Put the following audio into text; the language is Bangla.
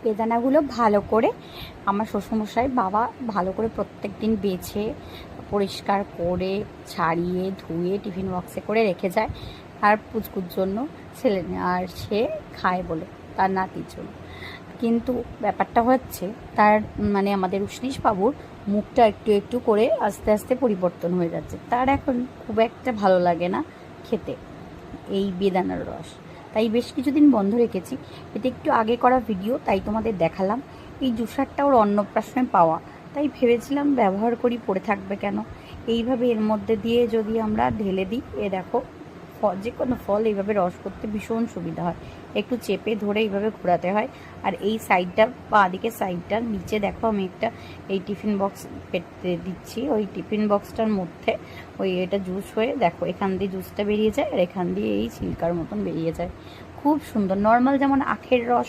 বেদানাগুলো ভালো করে আমার শ্বশুরমশাই বাবা ভালো করে প্রত্যেক দিন বেছে পরিষ্কার করে ছাড়িয়ে ধুয়ে টিফিন বক্সে করে রেখে যায় আর পুচকুর জন্য ছেলে আর সে খায় বলে তার নাতির জন্য। কিন্তু ব্যাপারটা হচ্ছে তার মানে আমাদের উষ্ণীশ বাবুর মুখটা একটু একটু করে আস্তে আস্তে পরিবর্তন হয়ে যাচ্ছে, তার এখন খুব একটা ভালো লাগে না খেতে এই বেদানার রস। তাই বেশ কিছুদিন বন্ধ রেখেছি। এটা একটু আগে করা ভিডিও, তাই তোমাদের দেখালাম। এই জুসারটা ওর অন্নপ্রাশনে পাওয়া, তাই ভেবেছিলাম ব্যবহার করি, পড়ে থাকবে কেন। এইভাবে এর মধ্যে দিয়ে যদি আমরা ঢেলে দিই, এ দেখো যে কোনো ফল এইভাবে রস করতে ভীষণ সুবিধা হয়। একটু চেপে ধরে এইভাবে ঘোরাতে হয়। আর এই সাইডটা বাঁ দিকের সাইডটার নিচে দেখো আমি একটা এই টিফিন বক্স পেতে দিচ্ছি। ওই টিফিন বক্সটার মধ্যে ওই এটা জুস হয়ে দেখো এখান দিয়ে জুসটা বেরিয়ে যায় আর এখান দিয়ে এই ছিলকার মতন বেরিয়ে যায়। খুব সুন্দর, নর্মাল যেমন আখের রস